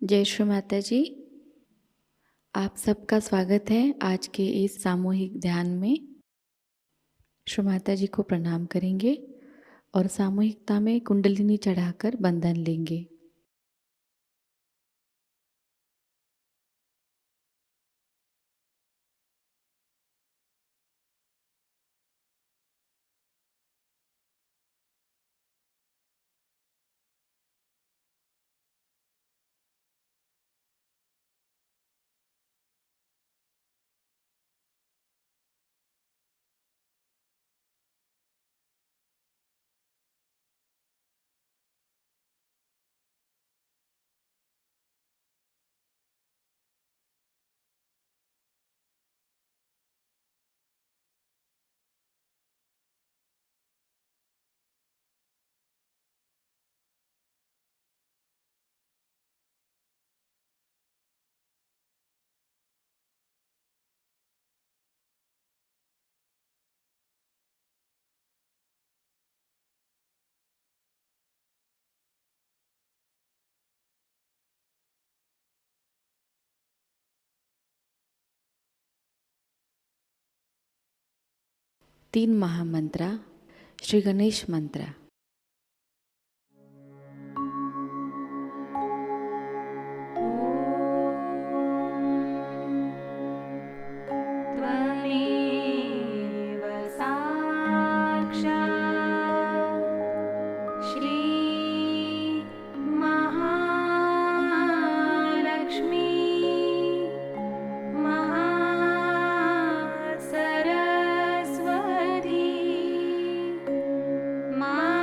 जय श्री माता जी। आप सबका स्वागत है आज के इस सामूहिक ध्यान में। श्री माता जी को प्रणाम करेंगे और सामूहिकता में कुंडलिनी चढ़ाकर बंधन लेंगे। तीन महामंत्रा श्री गणेश मंत्र। त्वमेव साक्षात् श्री महालक्ष्मी महासरस्वती मा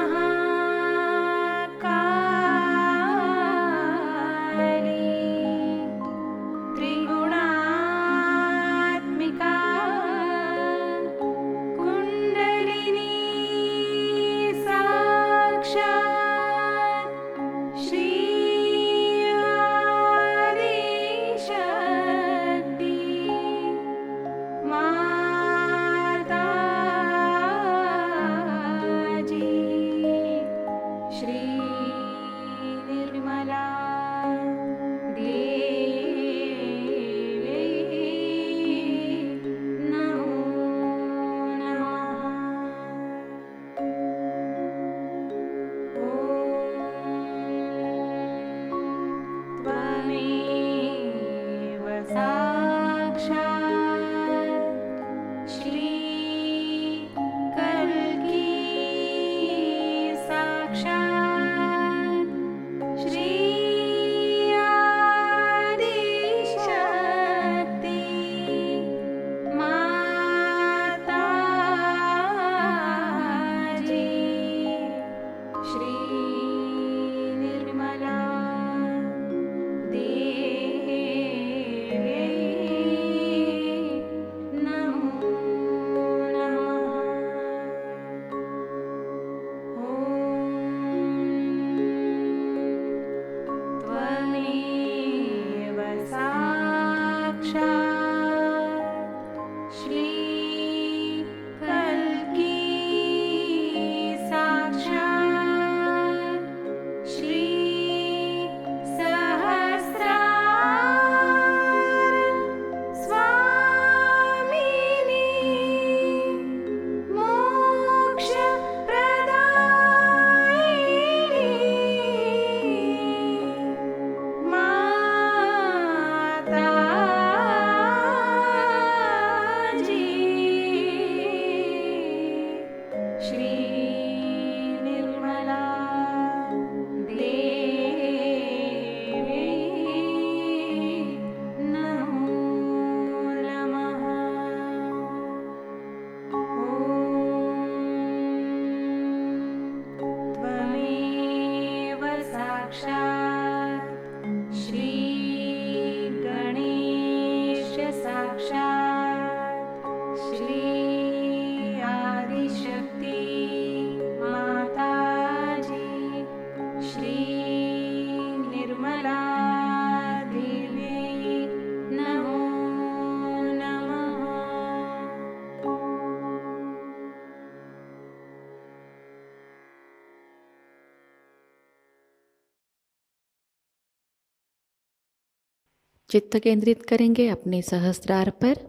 चित्त केंद्रित करेंगे अपने सहस्त्रार पर।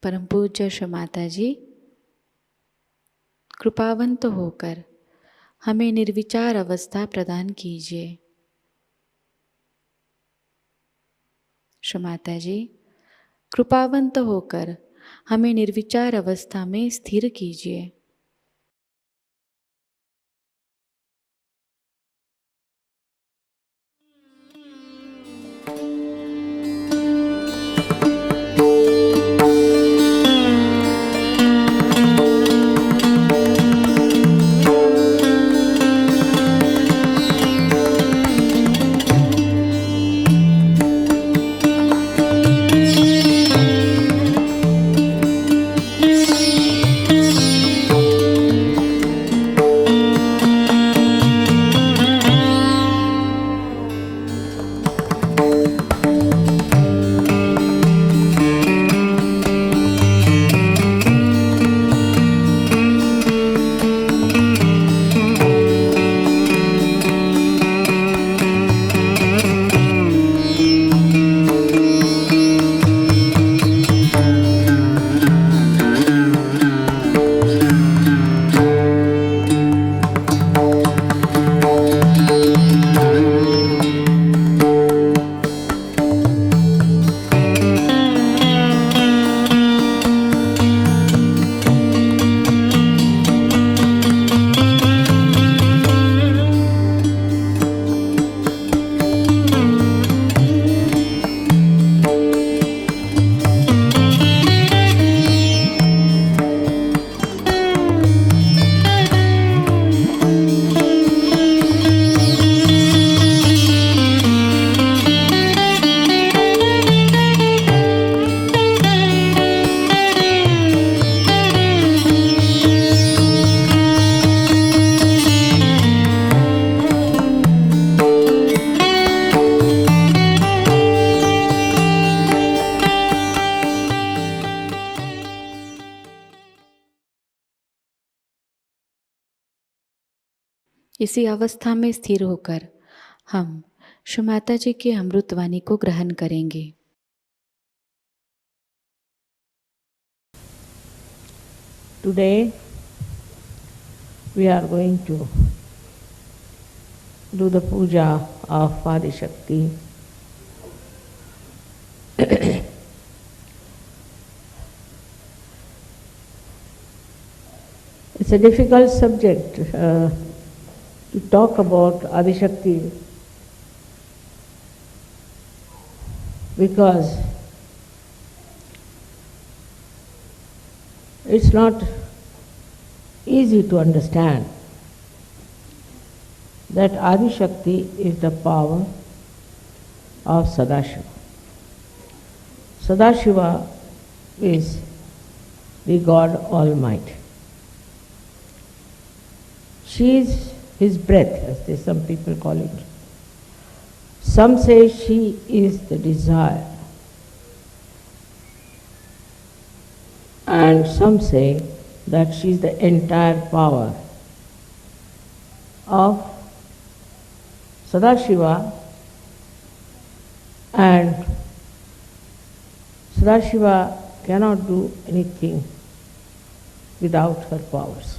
परम पूज्य श्री माता जी कृपावंत होकर हमें निर्विचार अवस्था प्रदान कीजिए। श्री माता जी कृपावंत होकर हमें निर्विचार अवस्था में स्थिर कीजिए। इसी अवस्था में स्थिर होकर हम श्री माता जी की अमृतवाणी को ग्रहण करेंगे। Today we are going to do the puja of Adi Shakti. It's a difficult subject to talk about Adi Shakti because it's not easy to understand that Adi Shakti is the power of Sadashiva. Sadashiva is the God Almighty. She is His breath, as some people call it. Some say she is the desire, and some say that she is the entire power of Sadashiva, and Sadashiva cannot do anything without her powers.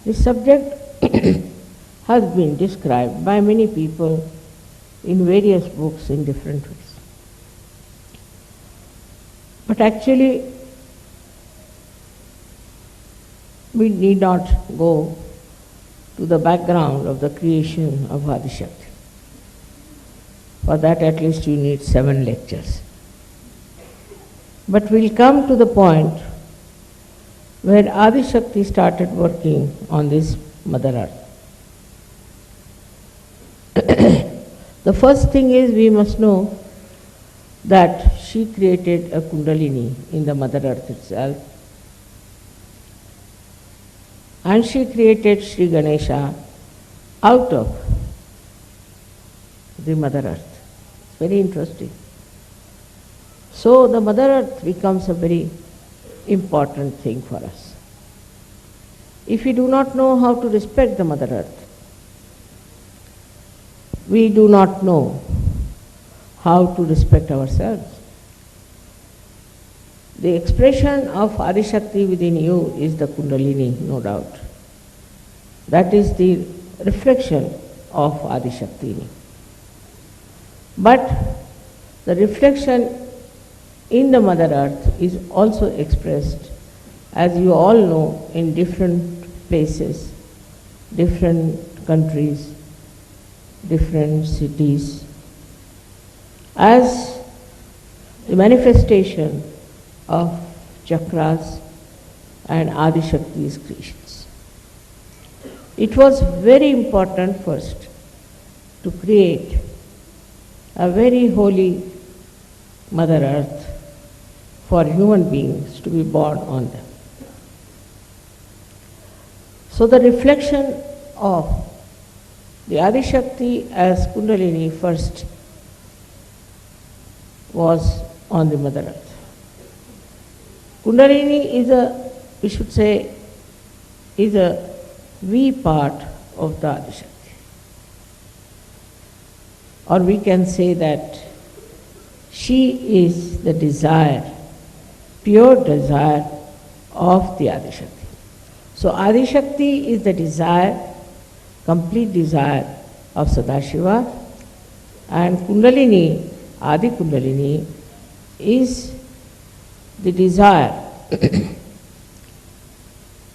This subject has been described by many people in various books in different ways. But actually, we need not go to the background of the creation of Adi Shakti. For that at least you need 7 lectures. But we'll come to the point where Adi Shakti started working on this Mother Earth. The first thing is we must know that she created a Kundalini in the Mother Earth itself, and she created Sri Ganesha out of the Mother Earth. It's very interesting. So the Mother Earth becomes a very important thing for us. If we do not know how to respect the Mother Earth, we do not know how to respect ourselves. The expression of Adishakti within you is the Kundalini, no doubt. That is the reflection of Adishakti. But the reflection in the Mother Earth is also expressed, as you all know, in different places, different countries, different cities, as the manifestation of chakras and Adishakti's creations. It was very important first to create a very holy Mother Earth for human beings to be born on them. So the reflection of the Adishakti as Kundalini first was on the Mother Earth. Kundalini is we should say, is a V part of the Adishakti. Or we can say that she is the desire, pure desire of the Adishakti. So Adishakti is the desire, complete desire of Sadashiva, and Kundalini, Adi Kundalini, is the desire,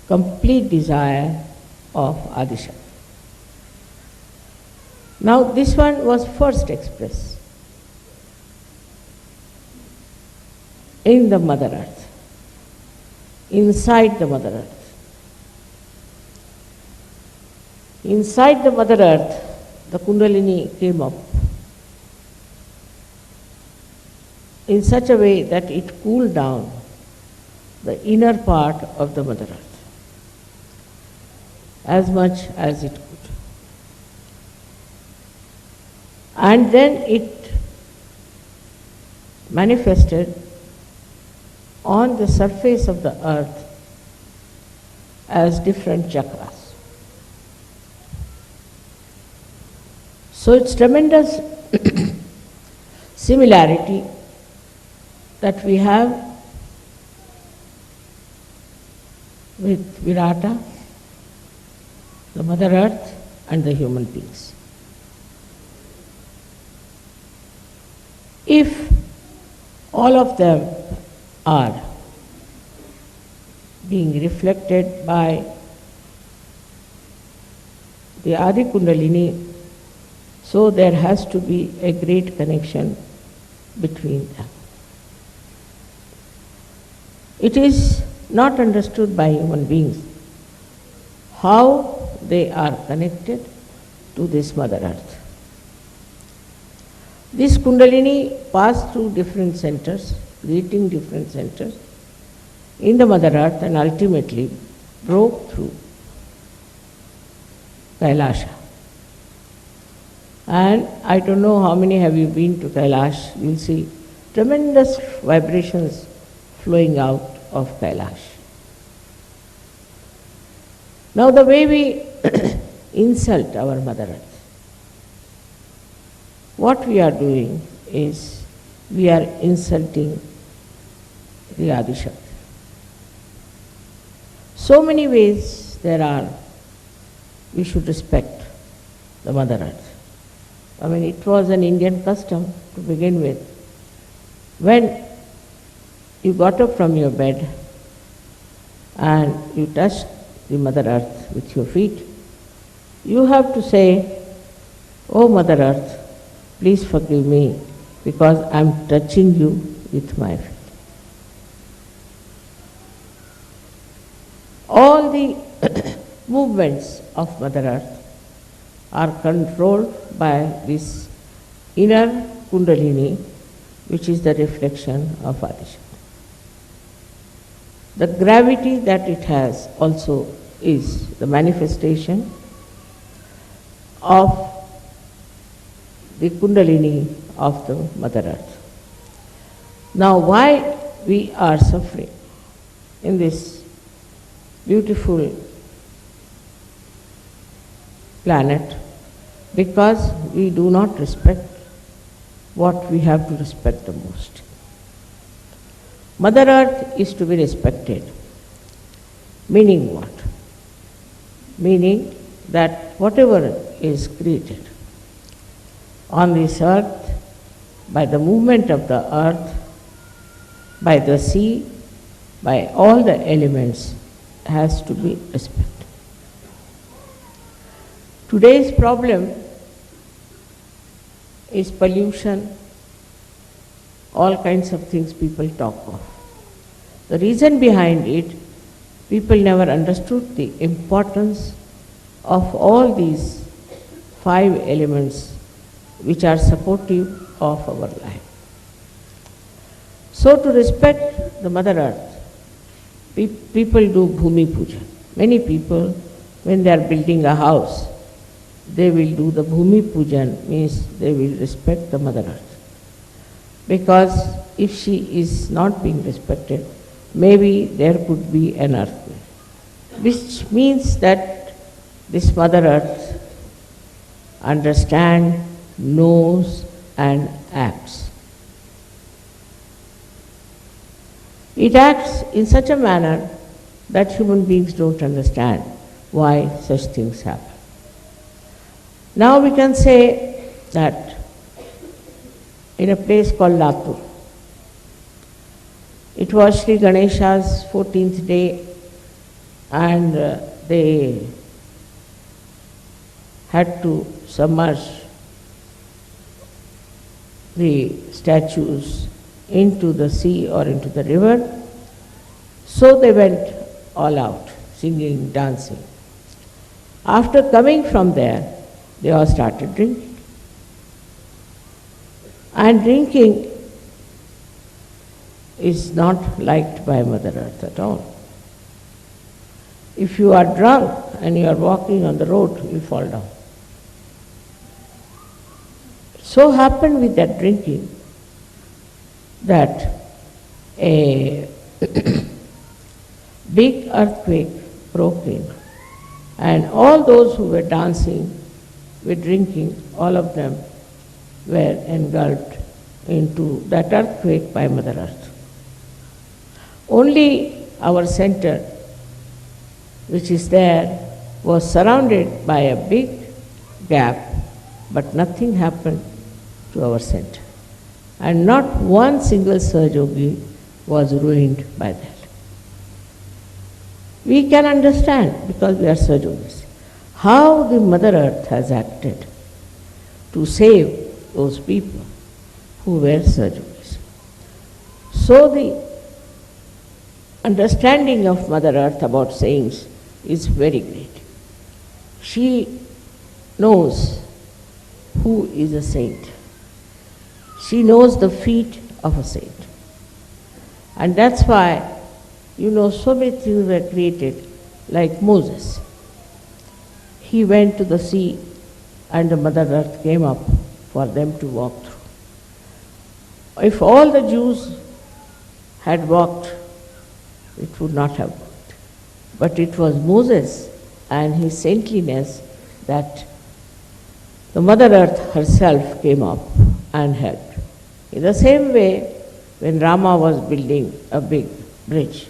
complete desire of Adishakti. Now this one was first expressed in the Mother Earth, inside the Mother Earth. Inside the Mother Earth, the Kundalini came up in such a way that it cooled down the inner part of the Mother Earth as much as it could. And then it manifested on the surface of the earth as different chakras. So it's tremendous similarity that we have with Virata, the Mother Earth, and the human beings. If all of them are being reflected by the Adi Kundalini, so there has to be a great connection between them. It is not understood by human beings how they are connected to this Mother Earth. This Kundalini passed through different centers, creating different centers in the Mother Earth, and ultimately broke through Kailasha. And I don't know how many have you been to Kailash. You'll see tremendous vibrations flowing out of Kailash. Now the way we insult our Mother Earth, what we are doing is we are insulting the Adishakti. So many ways there are we should respect the Mother Earth. I mean, it was an Indian custom to begin with. When you got up from your bed and you touched the Mother Earth with your feet, you have to say, "Oh Mother Earth, please forgive me because I'm touching you with my feet." All the movements of Mother Earth are controlled by this inner Kundalini, which is the reflection of Adishakti. The gravity that it has also is the manifestation of the Kundalini of the Mother Earth. Now, why we are suffering? in this beautiful planet because we do not respect what we have to respect the most. Mother Earth is to be respected. Meaning what? Meaning that whatever is created on this earth, by the movement of the earth, by the sea, by all the elements, has to be respected. Today's problem is pollution, all kinds of things people talk of. The reason behind it, people never understood the importance of all these 5 elements which are supportive of our life. So to respect the Mother Earth, people do Bhumi Puja. Many people, when they are building a house, they will do the Bhumi Pujan, means they will respect the Mother Earth. Because if she is not being respected, maybe there could be an earthquake. Which means that this Mother Earth understands, knows and acts. It acts in such a manner that human beings don't understand why such things happen. Now we can say that in a place called Latur, it was Sri Ganesha's 14th day, and they had to submerge the statues into the sea or into the river. So they went all out, singing, dancing. After coming from there, they all started drinking. And drinking is not liked by Mother Earth at all. If you are drunk and you are walking on the road, you will fall down. So happened with that drinking that a big earthquake broke in, and all those who were dancing with drinking, all of them were engulfed into that earthquake by Mother Earth. Only our center, which is there, was surrounded by a big gap, but nothing happened to our center. And not one single Sahajogi was ruined by that. We can understand, because we are Sahajogis, how the Mother Earth has acted to save those people who were Sahajogis. So the understanding of Mother Earth about saints is very great. She knows who is a saint. She knows the feet of a saint. And that's why, so many things were created, like Moses. He went to the sea and the Mother Earth came up for them to walk through. If all the Jews had walked, it would not have worked. But it was Moses and his saintliness that the Mother Earth herself came up and helped. In the same way, when Rama was building a big bridge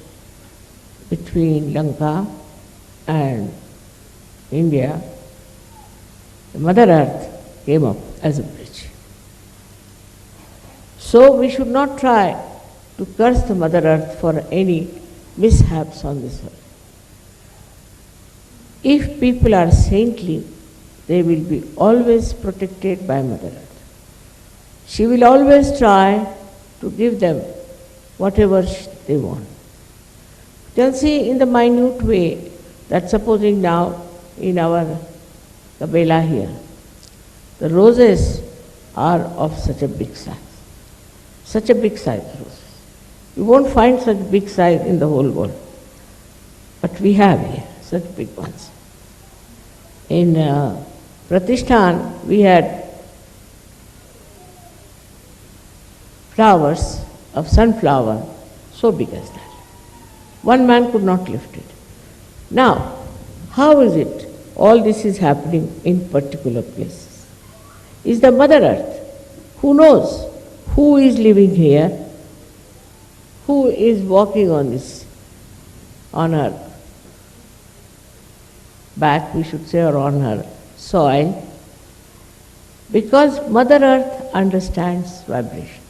between Lanka and India, the Mother Earth came up as a bridge. So we should not try to curse the Mother Earth for any mishaps on this earth. If people are saintly, they will be always protected by Mother Earth. She will always try to give them whatever they want. You can see in the minute way that supposing now in our Kabela here, the roses are of such a big size. Such a big size roses. You won't find such big size in the whole world. But we have here such big ones. In Pratishthan, we had flowers of sunflower so big as that. One man could not lift it. Now, how is it all this is happening in particular places? Is the Mother Earth, who knows who is living here, who is walking on her back, we should say, or on her soil, because Mother Earth understands vibration.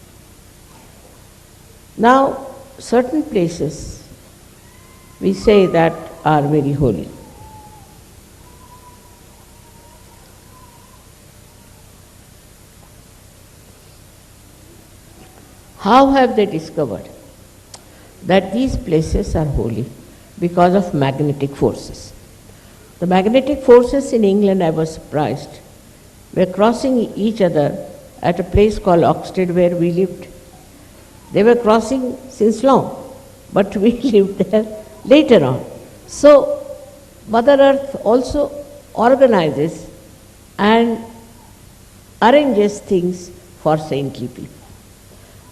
Now, certain places we say that are very holy. How have they discovered that these places are holy? Because of magnetic forces. The magnetic forces in England, I was surprised, were crossing each other at a place called Oxted where we lived. They were crossing since long, but we lived there later on. So, Mother Earth also organizes and arranges things for saintly people.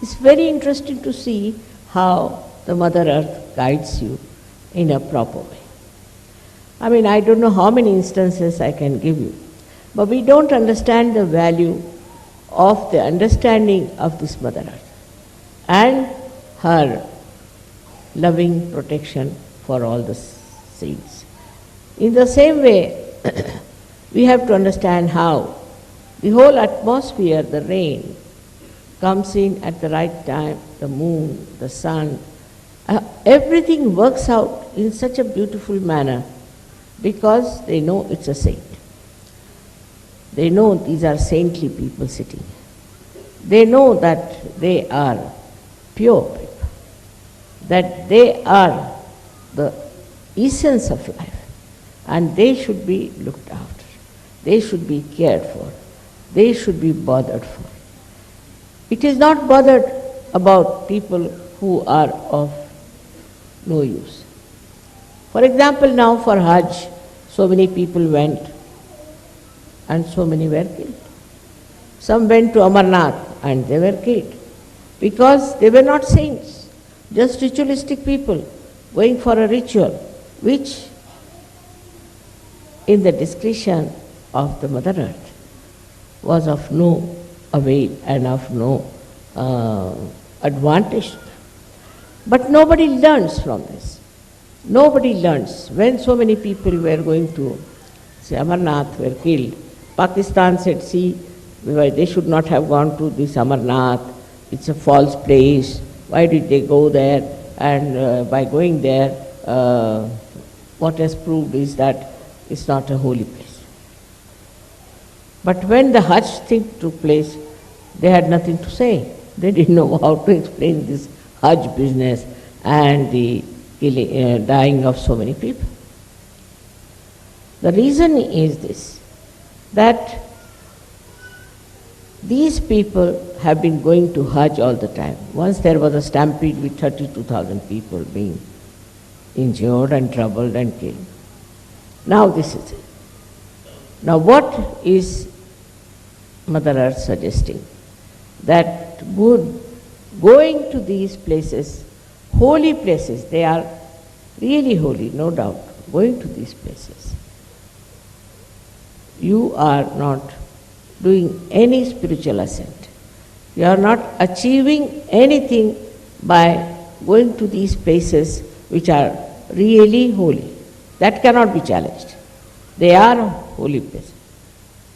It's very interesting to see how the Mother Earth guides you in a proper way. I mean, I don't know how many instances I can give you, but we don't understand the value of the understanding of this Mother Earth and her loving protection for all the saints. In the same way, we have to understand how the whole atmosphere, the rain, comes in at the right time, the moon, the sun, everything works out in such a beautiful manner because they know it's a saint. They know these are saintly people sitting. They know that they are pure people, that they are the essence of life, and they should be looked after. They should be cared for. They should be bothered for. It is not bothered about people who are of no use. For example, now for Hajj, so many people went and so many were killed. Some went to Amarnath and they were killed because they were not saints, just ritualistic people going for a ritual which in the discretion of the Mother Earth was of no avail and of no advantage. But nobody learns from this. Nobody learns. When so many people were going to, say, Amarnath were killed, Pakistan said, see, they should not have gone to this Amarnath. It's a false place. Why did they go there? And by going there, what has proved is that it's not a holy place. But when the Hajj thing took place, they had nothing to say. They didn't know how to explain this Hajj business and the dying of so many people. The reason is this, that these people have been going to Hajj all the time. Once there was a stampede with 32,000 people being injured and troubled and killed. Now this is it. Now what is Mother Earth suggesting? That going to these places, holy places, they are really holy, no doubt, going to these places, you are not doing any spiritual ascent. You are not achieving anything by going to these places which are really holy. That cannot be challenged. They are holy places.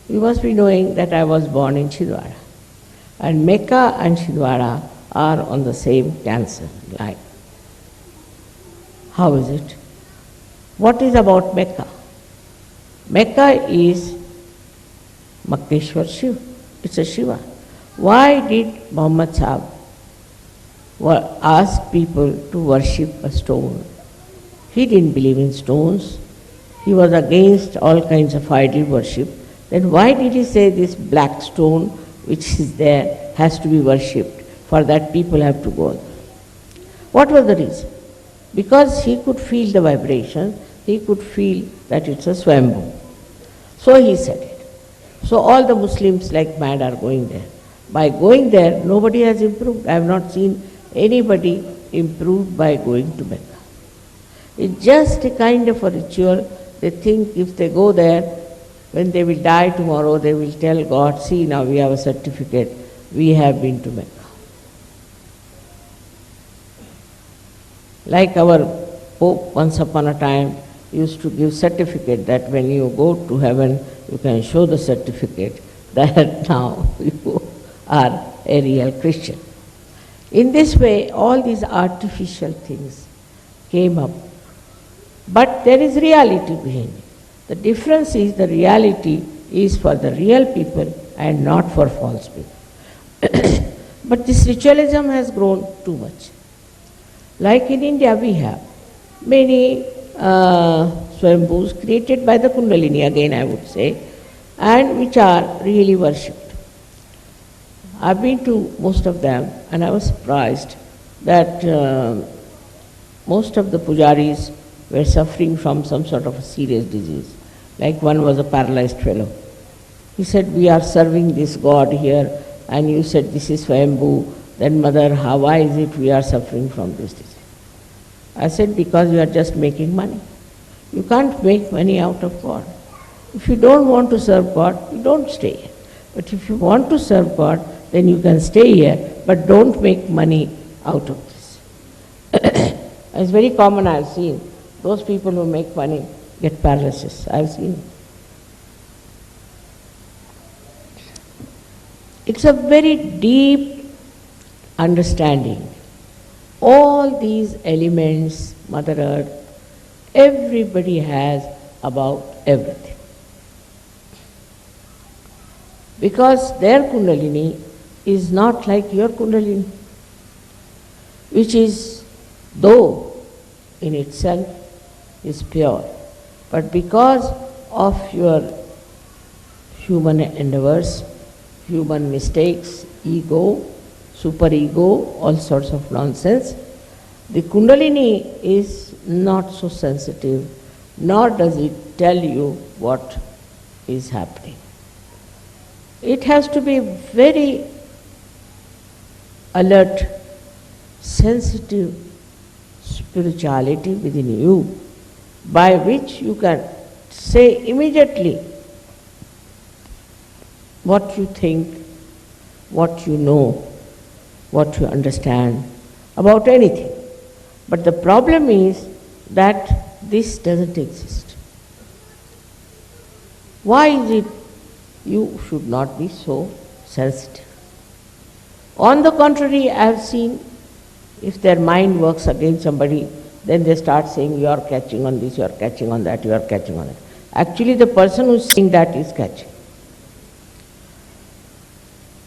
You must be knowing that I was born in Chhindwara. And Mecca and Chhindwara are on the same cancer line. How is it? What is about Mecca? Mecca is Makkeshwar Shiva. It's a Shiva. Why did Muhammad Sahib ask people to worship a stone? He didn't believe in stones. He was against all kinds of idol worship. Then why did he say this black stone which is there has to be worshipped? For that people have to go. What was the reason? Because he could feel the vibration, he could feel that it's a Swambhu. So he said it. So all the Muslims like mad are going there. By going there, nobody has improved. I have not seen anybody improved by going to Mecca. It's just a kind of a ritual. They think if they go there, when they will die tomorrow, they will tell God, see, now we have a certificate, we have been to Mecca. Like our Pope once upon a time used to give certificate that when you go to heaven, you can show the certificate that now you are a real Christian. In this way, all these artificial things came up. But there is reality behind it. The difference is the reality is for the real people and not for false people. But this ritualism has grown too much. Like in India, we have many Swayambhus created by the Kundalini, again I would say, and which are really worshipped. I've been to most of them and I was surprised that most of the pujaris were suffering from some sort of a serious disease. Like one was a paralyzed fellow. He said, we are serving this God here and you said this is Swayambhu, then mother, why is it we are suffering from this disease? I said, because you are just making money. You can't make money out of God. If you don't want to serve God, you don't stay here. But if you want to serve God, then you can stay here, but don't make money out of this. It's very common, I've seen. Those people who make money get paralysis. I've seen it. It's a very deep understanding. All these elements, Mother Earth, everybody has about everything. Because their Kundalini is not like your Kundalini, which is, though in itself is pure, but because of your human endeavors, human mistakes, ego, superego, all sorts of nonsense, the Kundalini is not so sensitive, nor does it tell you what is happening. It has to be very alert, sensitive spirituality within you, by which you can say immediately what you think, what you know, what you understand about anything. But the problem is that this doesn't exist. Why is it you should not be so sensitive? On the contrary, I have seen if their mind works against somebody, then they start saying, you are catching on this, you are catching on that, you are catching on that. Actually, the person who is saying that is catching.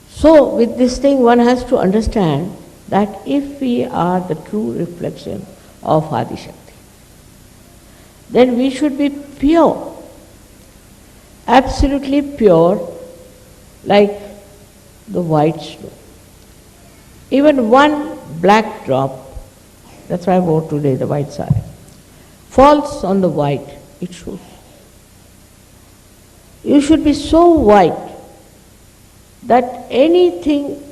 So, with this thing, one has to understand that if we are the true reflection of Adishakti, then we should be pure, absolutely pure, like the white snow. Even one black drop, that's why I wore today the white sari, falls on the white, it shows. You should be so white that anything,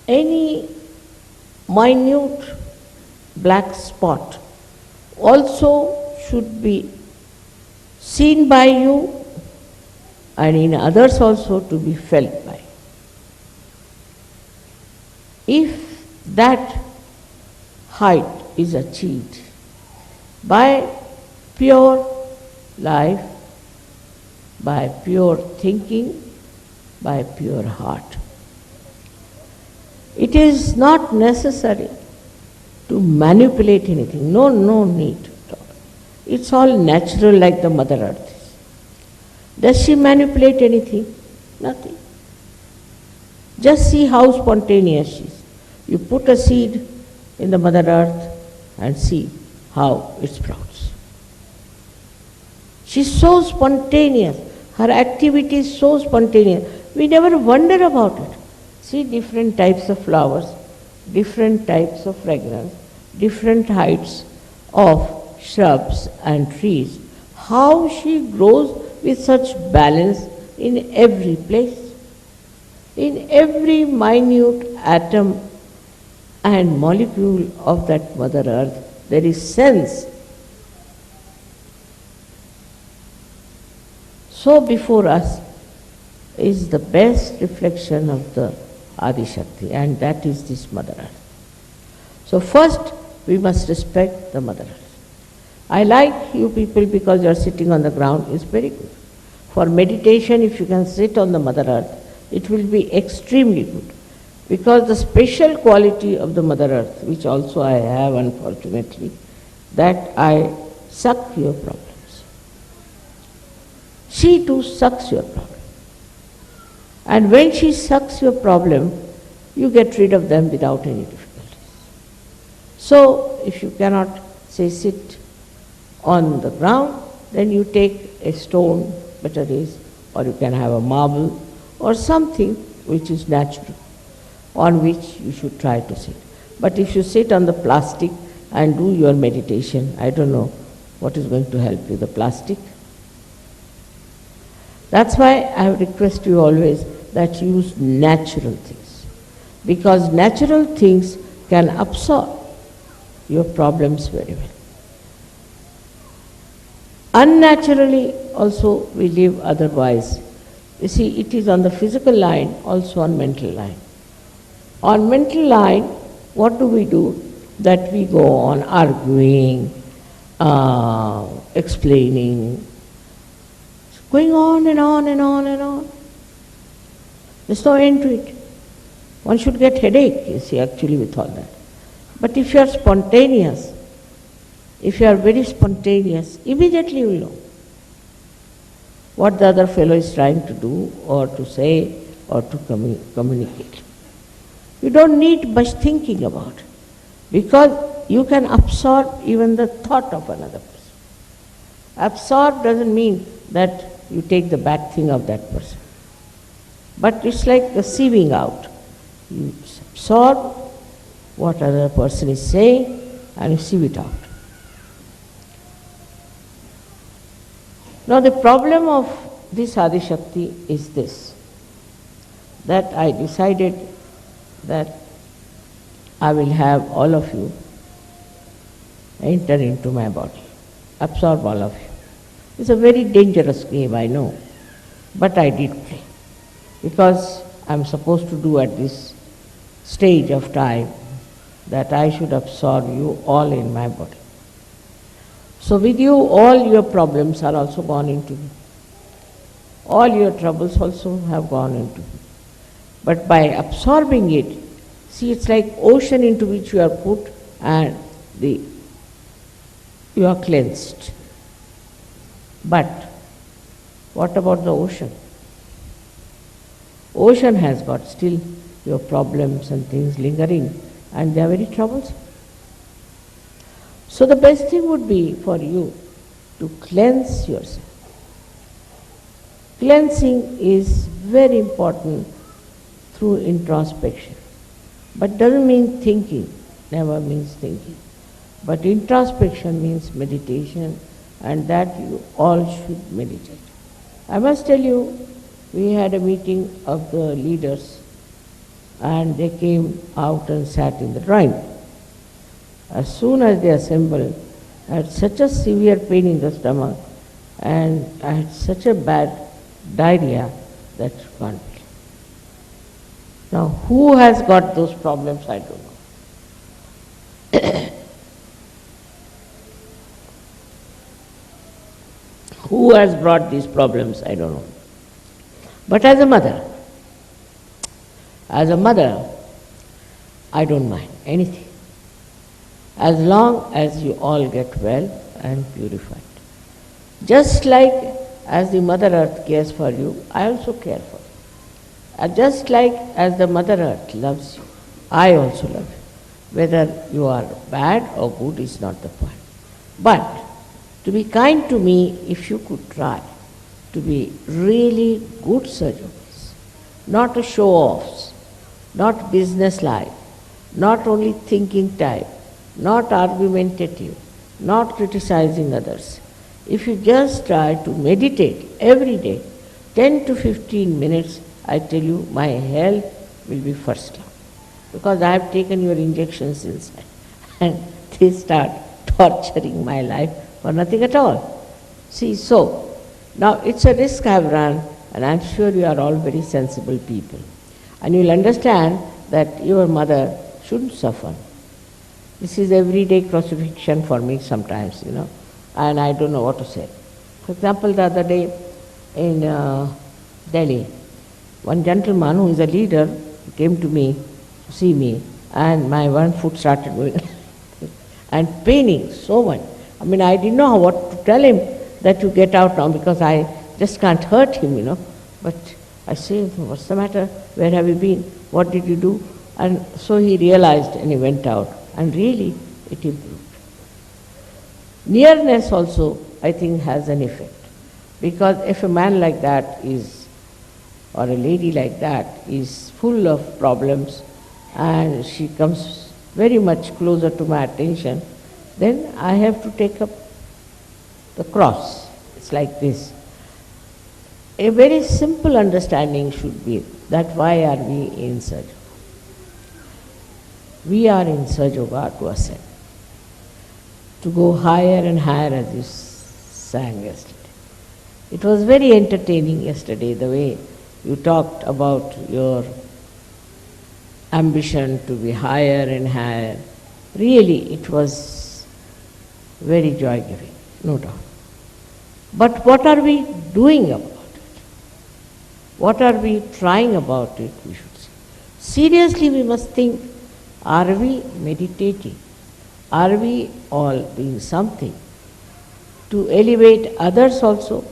any minute black spot also should be seen by you and in others also to be felt by. If that height is achieved by pure life, by pure thinking, by pure heart, it is not necessary to manipulate anything. No need at all. It's all natural like the Mother Earth is. Does she manipulate anything? Nothing. Just see how spontaneous she is. You put a seed in the Mother Earth and see how it sprouts. She's so spontaneous. Her activity is so spontaneous. We never wonder about it. See different types of flowers, different types of fragrance, different heights of shrubs and trees. How she grows with such balance in every place. In every minute atom and molecule of that Mother Earth, there is sense So before us is the best reflection of the Adi Shakti, and that is this Mother Earth. So first we must respect the Mother Earth. I like you people because you are sitting on the ground, is very good. For meditation, if you can sit on the Mother Earth, it will be extremely good. Because the special quality of the Mother Earth, which also I have unfortunately, that I suck your problems. She too sucks your problem. And when she sucks your problem, you get rid of them without any difficulties. So, if you cannot, say, sit on the ground, then you take a stone, better is, or you can have a marble, or something which is natural, on which you should try to sit. But if you sit on the plastic and do your meditation, I don't know what is going to help you, the plastic. That's why I request you always that you use natural things, because natural things can absorb your problems very well. Unnaturally also we live otherwise. You see, it is on the physical line, also on mental line. On mental line, what do? That we go on arguing, explaining, going on and on and on and on. There's no end to it. One should get headache, you see, actually with all that. But if you are spontaneous, if you are very spontaneous, immediately you will know what the other fellow is trying to do or to say or to communicate. You don't need much thinking about it, because you can absorb even the thought of another person. Absorb doesn't mean that you take the bad thing of that person, but it's like the sieving out. You absorb what other person is saying and you sieve it out. Now the problem of this Adi Shakti is this, that I decided that I will have all of you enter into my body, absorb all of you. It's a very dangerous game, I know, but I did play, because I'm supposed to do at this stage of time that I should absorb you all in my body. So with you, all your problems are also gone into me. All your troubles also have gone into me. But by absorbing it, see, it's like ocean into which you are put and you are cleansed. But what about the ocean? Ocean has got still your problems and things lingering, and they are very troublesome. So the best thing would be for you to cleanse yourself. Cleansing is very important through introspection. But doesn't mean thinking, never means thinking. But introspection means meditation, and that you all should meditate. I must tell you, we had a meeting of the leaders, and they came out and sat in the drawing room. As soon as they assembled, I had such a severe pain in the stomach, and I had such a bad diarrhea that you can't believe. Now, who has got those problems, I don't know. Who has brought these problems, I don't know. But as a mother, I don't mind anything, as long as you all get well and purified. Just like as the Mother Earth cares for you, I also care for you. And just like as the Mother Earth loves you, I also love you. Whether you are bad or good is not the point. But to be kind to me, if you could try to be really good surgeons, not a show-offs, not business-like, not only thinking type, not argumentative, not criticizing others. If you just try to meditate every day, 10 to 15 minutes, I tell you, my health will be first class. Because I have taken your injections inside, and they start torturing my life for nothing at all. See, so Now, it's a risk I've run, and I'm sure you are all very sensible people. And you'll understand that your mother shouldn't suffer. This is everyday crucifixion for me sometimes, and I don't know what to say. For example, the other day in Delhi, one gentleman who is a leader came to me to see me, and my one foot started going and paining so much. I mean, I didn't know what to tell him, that you get out now, because I just can't hurt him, But I say, what's the matter? Where have you been? What did you do? And so he realized and he went out. And really, it improved. Nearness also, I think, has an effect. Because if a man like that is, or a lady like that, is full of problems, and she comes very much closer to my attention, then I have to take up the cross. It's like this. A very simple understanding should be that why are we in Sahaja Yoga? We are in Sahaja Yoga to ascend, to go higher and higher, as you sang yesterday. It was very entertaining yesterday, the way you talked about your ambition to be higher and higher. Really, it was very joy-giving, no doubt. But what are we doing about it? What are we trying about it, we should say. Seriously, we must think, are we meditating? Are we all doing something to elevate others also,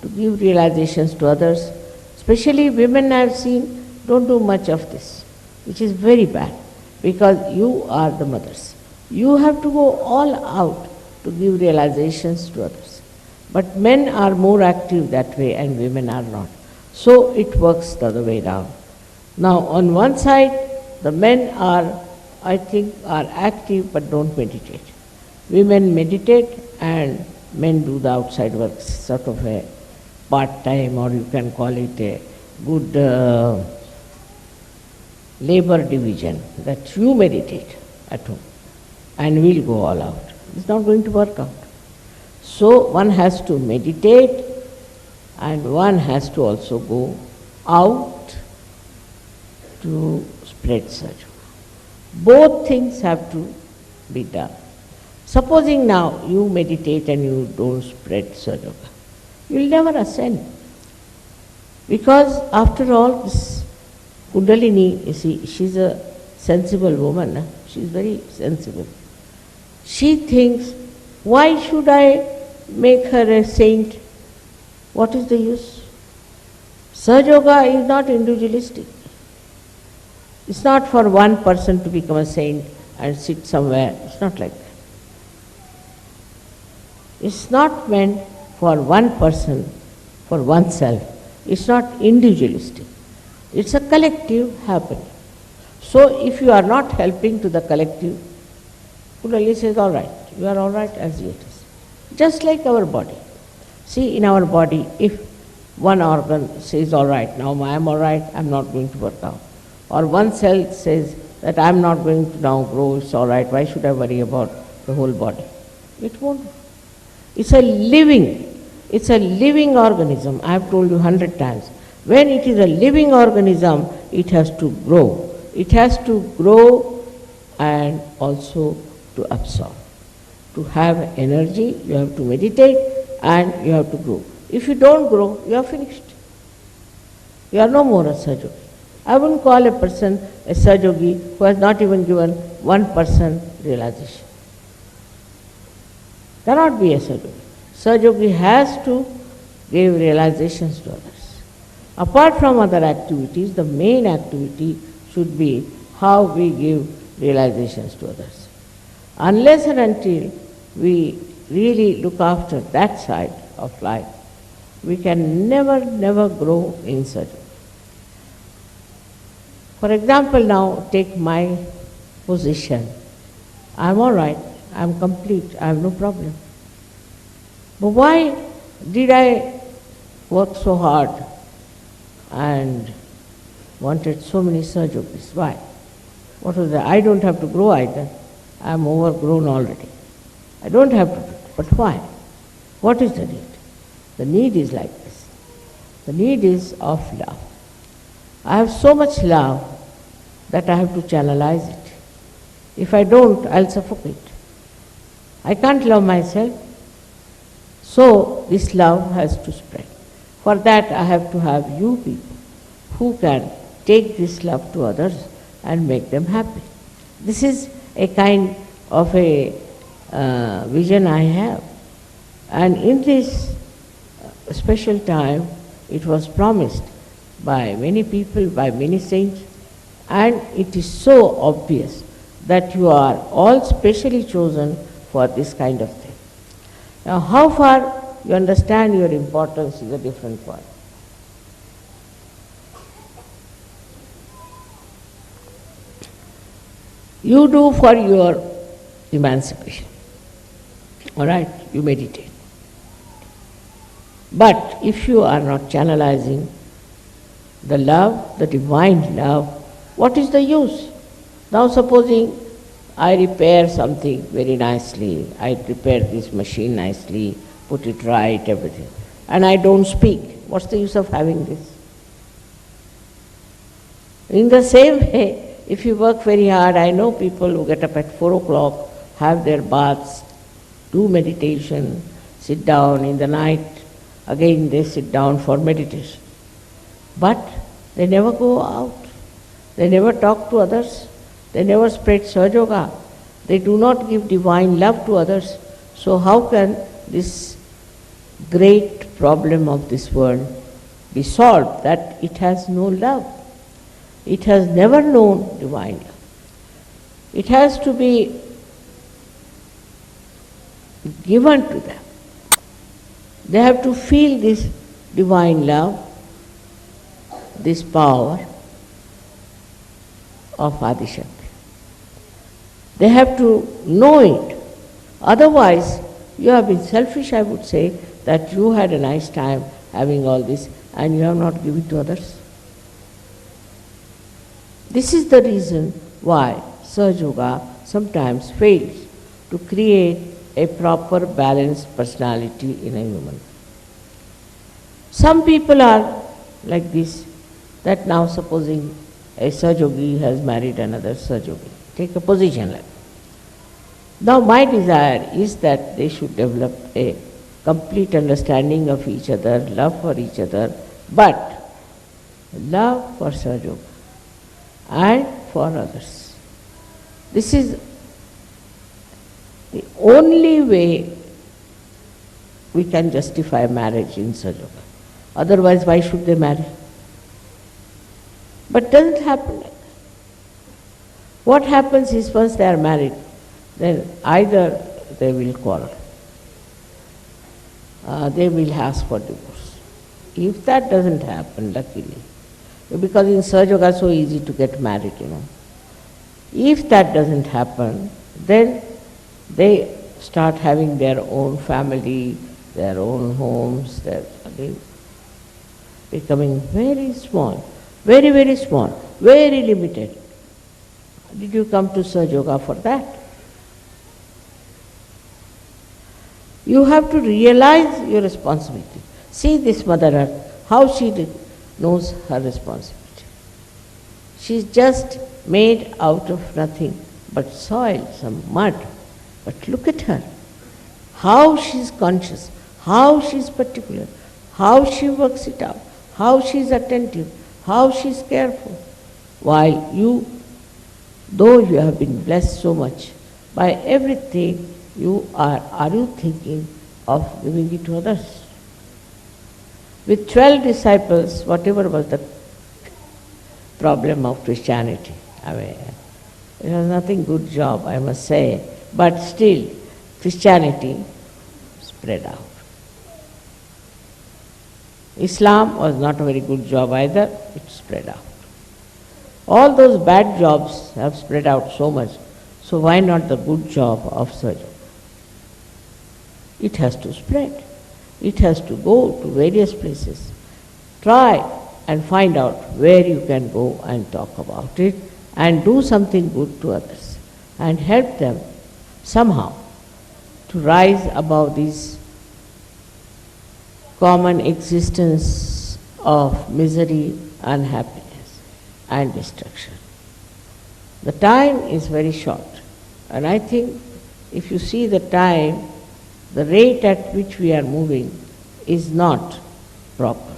to give realizations to others? Especially women, I have seen, don't do much of this, which is very bad, because you are the mothers. You have to go all out to give realizations to others. But men are more active that way and women are not. So it works the other way around. Now, on one side, the men are, I think, are active but don't meditate. Women meditate and men do the outside work, sort of a part-time, or you can call it a good labor division, that you meditate at home and we'll go all out. It's not going to work out. So one has to meditate and one has to also go out to spread Sahaja Yoga. Both things have to be done. Supposing now you meditate and you don't spread Sahaja Yoga, you'll never ascend. Because after all, this Kundalini, you see, she's a sensible woman. She's very sensible. She thinks, why should I make her a saint? What is the use? Sahaja Yoga is not individualistic. It's not for one person to become a saint and sit somewhere. It's not like that. It's not meant for one person, for oneself. It's not individualistic. It's a collective happening. So if you are not helping to the collective, Kundalini says, all right, you are all right as it is. Just like our body. See, in our body, if one organ says, all right, now I am all right, I am not going to work out. Or one cell says that I am not going to now grow, it's all right, why should I worry about the whole body? It won't. It's a living organism. I have told you 100 times. When it is a living organism, it has to grow. It has to grow and also to absorb. To have energy, you have to meditate and you have to grow. If you don't grow, you are finished. You are no more a Sahaja Yogi. I wouldn't call a person a Sahaja Yogi who has not even given 1% realization. Cannot be a Sahaja Yogi. Sahaja Yogi has to give realizations to others. Apart from other activities, the main activity should be how we give realizations to others. Unless and until we really look after that side of life, we can never grow in Sahaja Yoga. For example, now take my position. I am all right, I am complete, I have no problem. But why did I work so hard and wanted so many Sahaja Yogis? Why? What was that? I don't have to grow either. I am overgrown already. I don't have to do it. But why? What is the need? The need is like this. The need is of love. I have so much love that I have to channelize it. If I don't, I'll suffocate. I can't love myself. So this love has to spread. For that I have to have you people who can take this love to others and make them happy. This is a kind of a vision I have. And in this special time, it was promised by many people, by many saints, and it is so obvious that you are all specially chosen for this kind of thing. Now, how far you understand your importance is a different point. You do for your emancipation. All right, you meditate. But if you are not channelizing the love, the divine love, what is the use? Now supposing I repair something very nicely, I repair this machine nicely, put it right, everything, and I don't speak. What's the use of having this? In the same way, if you work very hard, I know people who get up at 4 o'clock, have their baths, do meditation, sit down in the night, again they sit down for meditation. But they never go out, they never talk to others, they never spread Sahaja Yoga, they do not give divine love to others. So how can this great problem of this world be solved, that it has no love? It has never known divine love. It has to be given to them. They have to feel this divine love, this power of Adishakti. They have to know it. Otherwise, you have been selfish, I would say, that you had a nice time having all this and you have not given it to others. This is the reason why Sahaja Yoga sometimes fails to create a proper balanced personality in a human. Some people are like this, that now supposing a Sahaja Yogi has married another Sahaja Yogi, take a position like that. Now my desire is that they should develop a complete understanding of each other, love for each other, but love for Sahaja Yoga and for others. This is the only way we can justify marriage in Sahaja Yoga. Otherwise, why should they marry? But it doesn't happen like that. What happens is once they are married, then either they will quarrel, they will ask for divorce. If that doesn't happen, luckily, because in Sahaja Yoga it's so easy to get married, If that doesn't happen, then they start having their own family, their own homes, they becoming very small, very, very small, very limited. Did you come to Sahaja Yoga for that? You have to realize your responsibility. See this Mother Earth, how she knows her responsibility. She's just made out of nothing but soil, some mud. But look at her, how she's conscious, how she's particular, how she works it out, how she's attentive, how she's careful. While you, though you have been blessed so much by everything, are you thinking of giving it to others? With 12 disciples, whatever was the problem of Christianity, it was nothing good job, I must say, but still Christianity spread out. Islam was not a very good job either, it spread out. All those bad jobs have spread out so much, so why not the good job of Sahaja? It has to spread. It has to go to various places. Try and find out where you can go and talk about it and do something good to others and help them somehow to rise above these common existence of misery, unhappiness, and destruction. The time is very short, and I think if you see the time, the rate at which we are moving is not proper.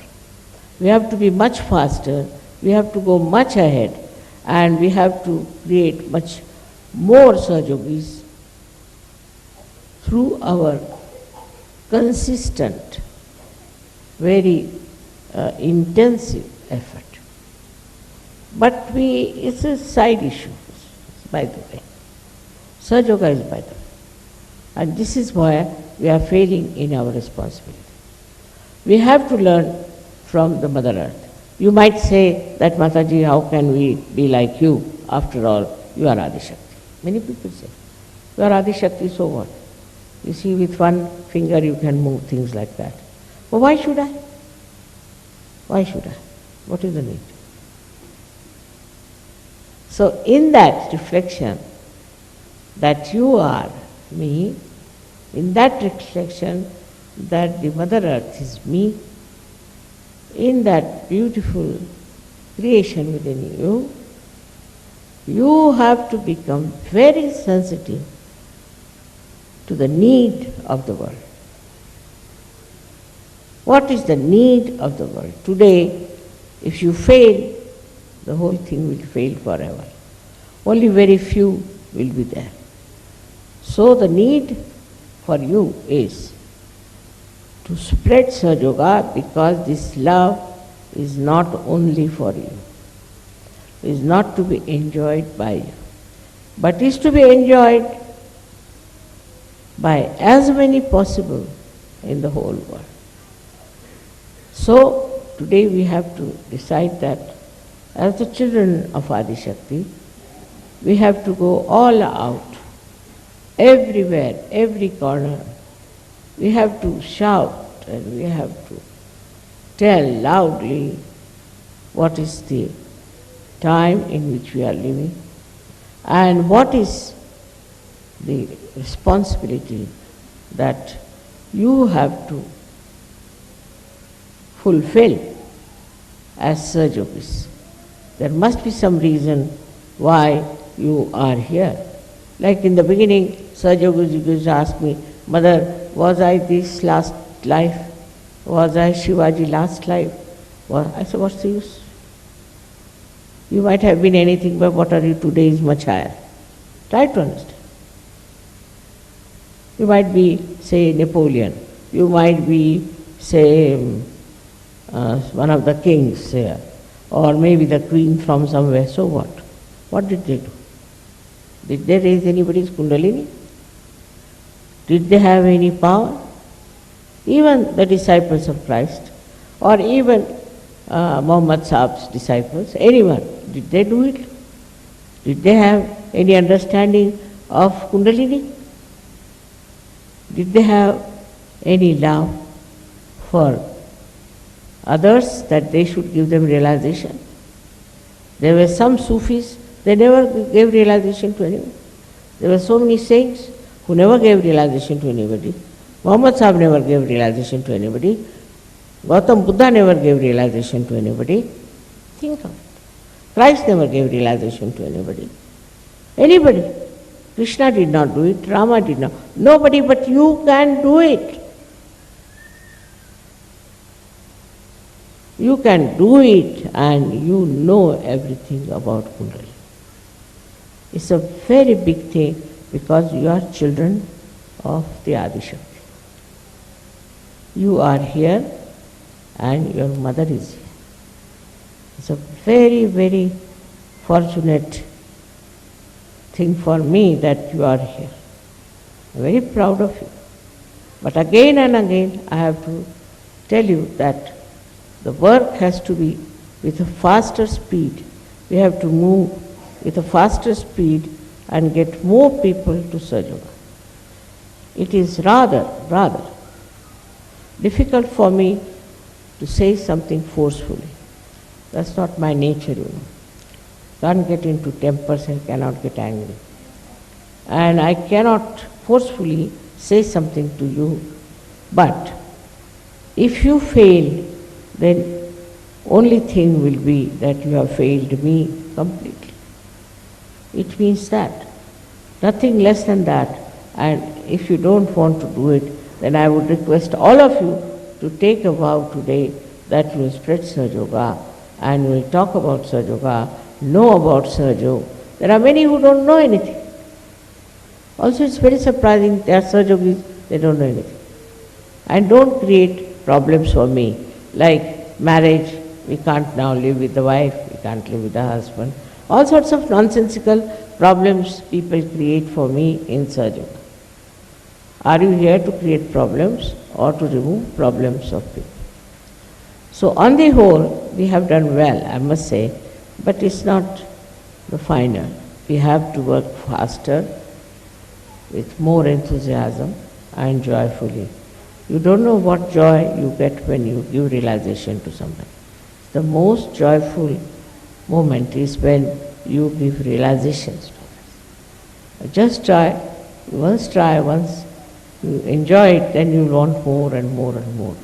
We have to be much faster, we have to go much ahead, and we have to create much more Sahajogis through our consistent, very intensive effort. But it's a side issue, by the way. Sahajoga is by the way. And this is why we are failing in our responsibility. We have to learn from the Mother Earth. You might say that, Mataji, how can we be like you? After all, you are Adi Shakti. Many people say, you are Adi Shakti, so what? You see, with one finger you can move things like that. But why should I? Why should I? What is the need? So in that reflection that you are me, in that reflection that the Mother Earth is me, in that beautiful creation within you, you have to become very sensitive to the need of the world. What is the need of the world? Today, if you fail, the whole thing will fail forever. Only very few will be there. So the need for you is to spread Sahajoga, because this love is not only for you, is not to be enjoyed by you, but is to be enjoyed by as many possible in the whole world. So today we have to decide that as the children of Adi Shakti, we have to go all out, everywhere, every corner. We have to shout and we have to tell loudly what is the time in which we are living and what is the responsibility that you have to fulfill as Sahajogis. There must be some reason why you are here. Like in the beginning, Sahajogis used to ask me, Mother, was I this last life? Was I Shivaji last life? I said, what's the use? You might have been anything, but what are you today is much higher. Try to understand. You might be, say, Napoleon. You might be, say, one of the kings here, or maybe the queen from somewhere. So what? What did they do? Did they raise anybody's Kundalini? Did they have any power? Even the disciples of Christ, or even Muhammad Sahab's disciples, anyone, did they do it? Did they have any understanding of Kundalini? Did they have any love for others that they should give them realization? There were some Sufis, they never gave realization to anyone. There were so many saints who never gave realization to anybody. Muhammad Sahib never gave realization to anybody. Gautam Buddha never gave realization to anybody. Think of it. Christ never gave realization to anybody. Anybody. Krishna did not do it, Rama did not. Nobody but you can do it. You can do it and you know everything about Kundalini. It's a very big thing because you are children of the Adi Shakti. You are here and your mother is here. It's a very, very fortunate thing for me that you are here. I'm very proud of you. But again and again I have to tell you that the work has to be with a faster speed. We have to move with a faster speed and get more people to Sahajoga. It is rather difficult for me to say something forcefully. That's not my nature, you know. Can't get into tempers and cannot get angry. And I cannot forcefully say something to you, but If you fail, then only thing will be that you have failed me completely. It means that. Nothing less than that. And if you don't want to do it, then I would request all of you to take a vow today that you will spread Sahaja Yoga and you will talk about Sahaja Yoga, know about Sahaja Yoga. There are many who don't know anything. Also, it's very surprising there are Sahaja Yogis, they don't know anything. And don't create problems for me, like marriage, we can't now live with the wife, we can't live with the husband. All sorts of nonsensical problems people create for me in Sahaja Yoga. Are you here to create problems or to remove problems of people? So on the whole, we have done well, I must say, but it's not the final. We have to work faster, with more enthusiasm and joyfully. You don't know what joy you get when you give realization to somebody. The most joyful moment is when you give realizations to others. Just try, once you enjoy it, then you want more and more and more.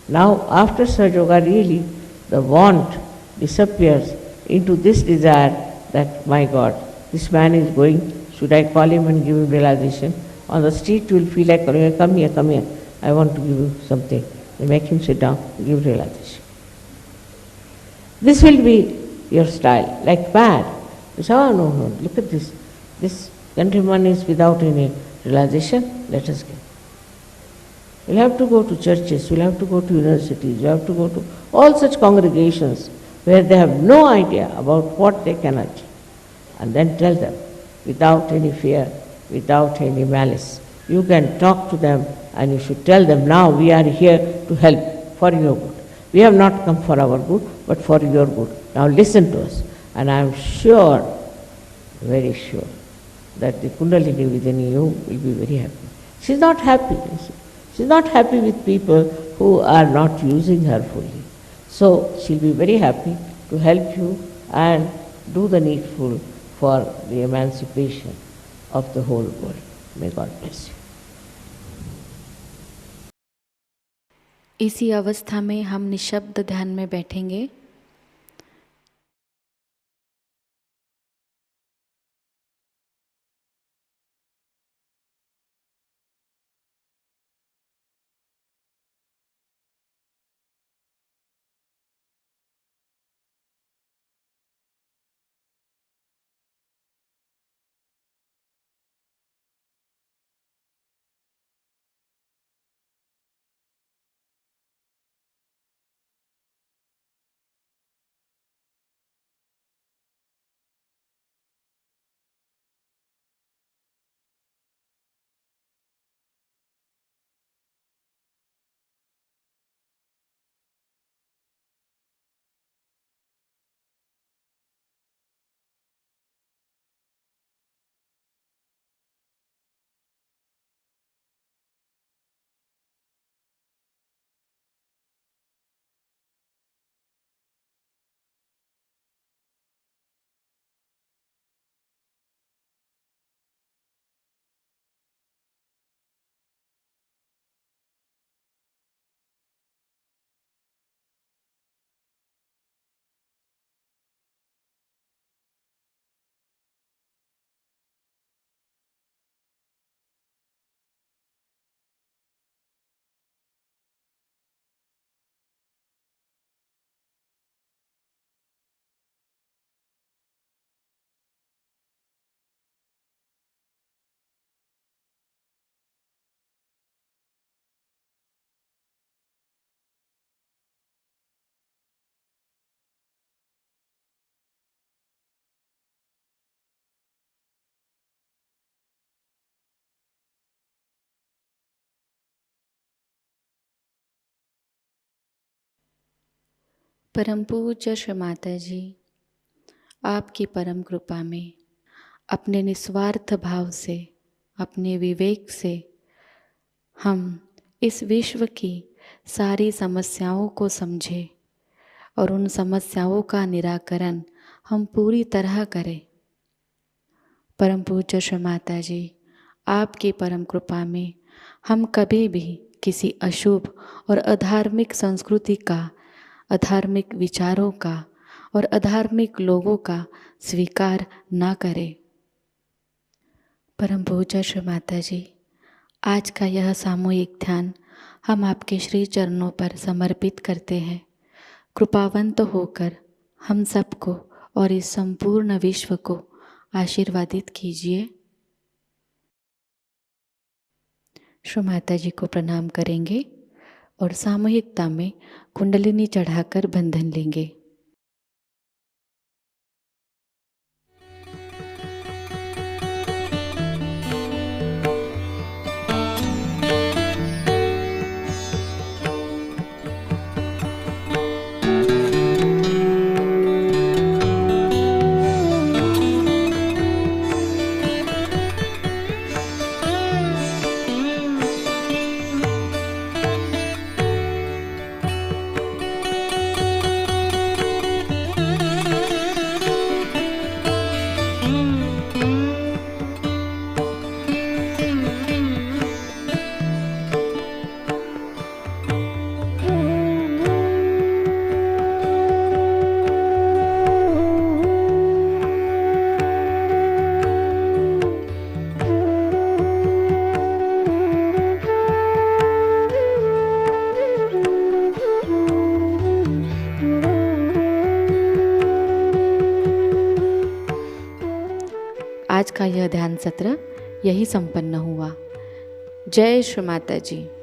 Now, after Sahaja Yoga, really, the want disappears into this desire that, my God, this man is going, should I call him and give him realization? On the street, you will feel like, come here, I want to give you something. You make him sit down, give realization. This will be your style, like mad. You say, oh no, look at this. This countryman is without any realization, let us give. You'll have to go to churches, you'll have to go to universities, you have to go to all such congregations where they have no idea about what they can achieve. And then tell them, without any fear, without any malice. You can talk to them and you should tell them, now we are here to help for your good. We have not come for our good, but for your good. Now listen to us. And I am sure, very sure, that the Kundalini within you will be very happy. She is not happy. She is not happy with people who are not using her fully. So she will be very happy to help you and do the needful for the emancipation of the whole world. May God bless you. इसी अवस्था में हम निशब्द ध्यान में बैठेंगे। परम पूज्य श्री माता जी, आपकी परम कृपा में अपने निस्वार्थ भाव से, अपने विवेक से हम इस विश्व की सारी समस्याओं को समझें और उन समस्याओं का निराकरण हम पूरी तरह करें। परम पूज्य श्री माता जी, आपकी परम कृपा में हम कभी भी किसी अशुभ और अधार्मिक संस्कृति का, अधार्मिक विचारों का और अधार्मिक लोगों का स्वीकार ना करें। परम पूज्य श्री माता जी, आज का यह सामूहिक ध्यान हम आपके श्री चरणों पर समर्पित करते हैं। कृपावंत होकर हम सबको और इस संपूर्ण विश्व को आशीर्वादित कीजिए। श्री माता जी को प्रणाम करेंगे और सामूहिकता में कुंडलिनी चढ़ाकर बंधन लेंगे। आज का यह ध्यान सत्र यही संपन्न हुआ। जय श्री माता जी।